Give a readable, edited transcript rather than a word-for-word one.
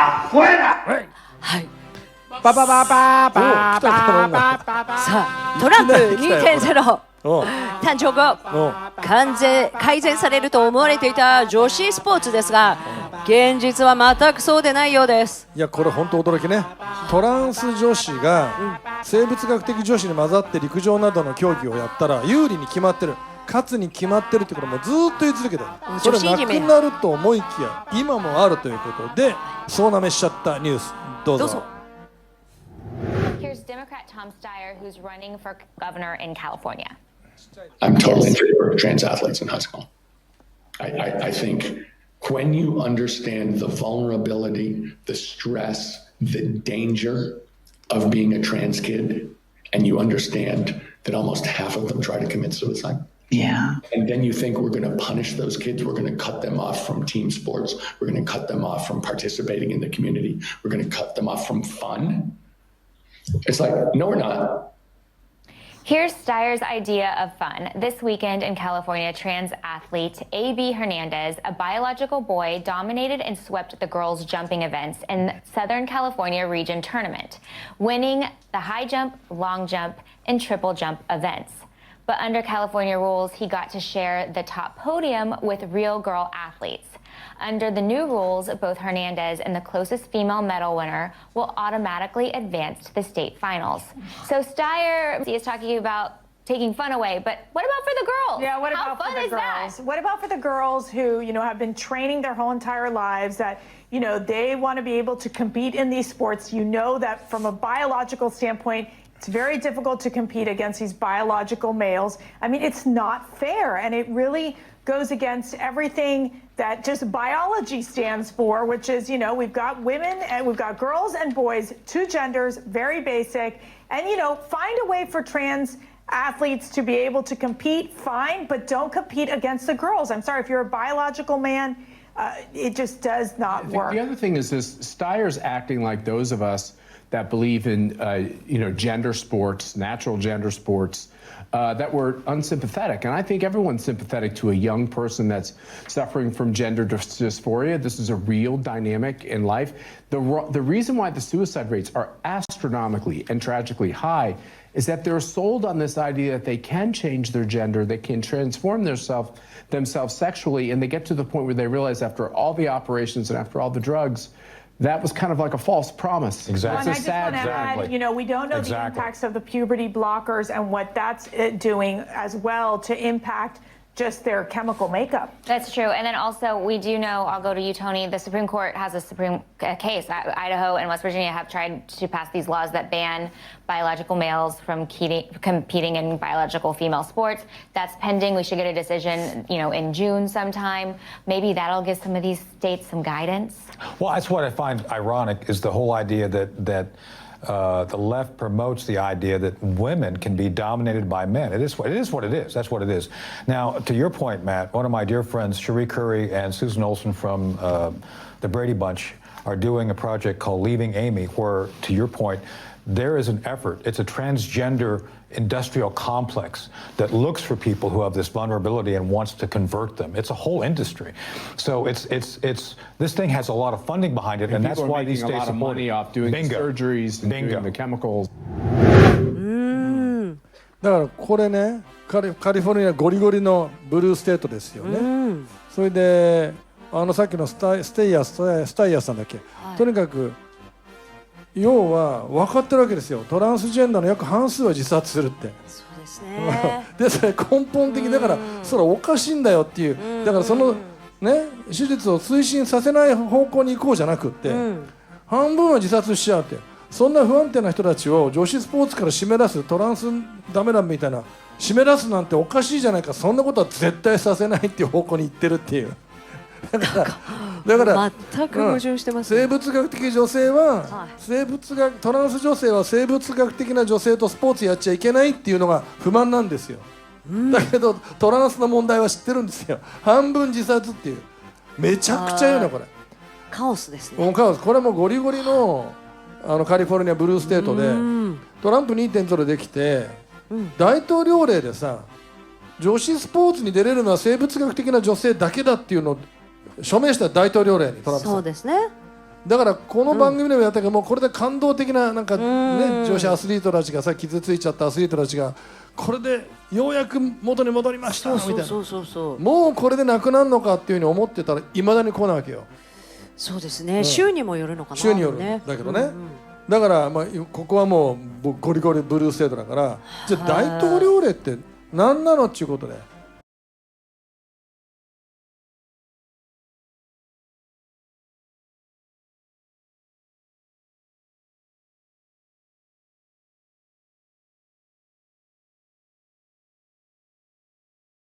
¡Afuera! はい。ババババババババさあ、トランプ 2.0 誕生後改善されると思われていた女子スポーツですが、現実は全くそうでないようです。いや、これ本当驚きね。トランス女子が生物学的女子に混ざって陸上などの競技をやったら有利に決まってる、勝つに決まってるってこともずっと言い続けてる。それなくなると思いきや今もあるということで、総なめしちゃったニュースどうぞ。Here's Democrat Tom Steyer, who's running for governor in California. I'm totally in favor of trans athletes in high school. I think when you understand the vulnerability, the stress, the danger of being a trans kid, and you understand that almost half of them try to commit suicide. Yeah. And then you think we're going to punish those kids. We're going to cut them off from team sports. We're going to cut them off from participating in the community. We're going to cut them off from fun. It's like, no, we're not. Here's Steyer's idea of fun. This weekend in California, trans athlete A.B. Hernandez, a biological boy, dominated and swept the girls' jumping events in Southern California region tournament, winning the high jump, long jump, and triple jump events. But under California rules, he got to share the top podium with real girl athletes. Under the new rules, both Hernandez and the closest female medal winner will automatically advance to the state finals. So Steyer is talking about taking fun away, but what about for the girls? Yeah, what about for the girls? What about for the girls who, have been training their whole entire lives that, they want to be able to compete in these sports. You know that from a biological standpoint, it's very difficult to compete against these biological males. I mean, it's not fair, and it really goes against everything that just biology stands for, which is, we've got women and we've got girls and boys, two genders, very basic, and, find a way for trans athletes to be able to compete, fine, but don't compete against the girls. I'm sorry, if you're a biological man, it just does not work. The other thing is this, Steyer's acting like those of us that believe in, gender sports, natural gender sports, that were unsympathetic. And I think everyone's sympathetic to a young person that's suffering from gender dysphoria. This is a real dynamic in life. The reason why the suicide rates are astronomically and tragically high is that they're sold on this idea that they can change their gender, they can transform themselves sexually, and they get to the point where they realize after all the operations and after all the drugs, that was kind of like a false promise. Exactly. It's a sad add, we don't know the impacts of the puberty blockers and what that's doing as well to impact just their chemical makeup. That's true. And then also, we do know, I'll go to you, Tony, the Supreme Court has a case. Idaho and West Virginia have tried to pass these laws that ban biological males from competing in biological female sports. That's pending. We should get a decision, in June sometime. Maybe that'll give some of these states some guidance. Well, that's what I find ironic is the whole idea that the left promotes the idea that women can be dominated by men. It is what it is. That's what it is. Now, to your point, Matt, one of my dear friends, Cherie Curry and Susan Olson from the Brady Bunch, are doing a project called Leaving Amy, where, to your point, there is an effort. It's a transgender industrial complex that looks for people who have this vulnerability and wants to convert them. It's a whole industry. So it's this thing has a lot of funding behind it, and that's why these states a lot of money off doing surgeries and doing the chemicals. だからこれね、カリフォルニアゴリゴリのブルーステートですよね。それでさっきのスタイヤーさんだっけ、とにかく要は分かってるわけですよ。トランスジェンダーの約半数は自殺するって。そうですね。でそれ根本的だからそれはおかしいんだよっていう。だからそのね手術を推進させない方向に行こうじゃなくって、半分は自殺しちゃうって。そんな不安定な人たちを女子スポーツから締め出す、トランスダメだみたいな締め出すなんておかしいじゃないか、そんなことは絶対させないっていう方向に行ってるっていう。だから全く矛盾してます、ね、生物学的女性は、トランス女性は生物学的な女性とスポーツやっちゃいけないっていうのが不満なんですよ、だけどトランスの問題は知ってるんですよ。半分自殺っていうめちゃくちゃ言うなこれ。カオスですね。もうカオス。これもゴリゴリのカリフォルニアブルーステートでトランプ 2.0 できて、大統領令でさ、女子スポーツに出れるのは生物学的な女性だけだっていうのを署名した大統領令にトランプさん。そうですね。だからこの番組でもやったけど、もうこれで感動的ななんかね、女子アスリートたちがさ、傷ついちゃったアスリートたちがこれでようやく元に戻りましたみたいな、もうこれでなくなるのかっていうふうに思ってたらいまだに来ないわけよ。そうですね、週にもよるのかな。週によるだけどね、だからまあここはもうゴリゴリブルーステートだから、じゃあ大統領令って何なのっていうことで、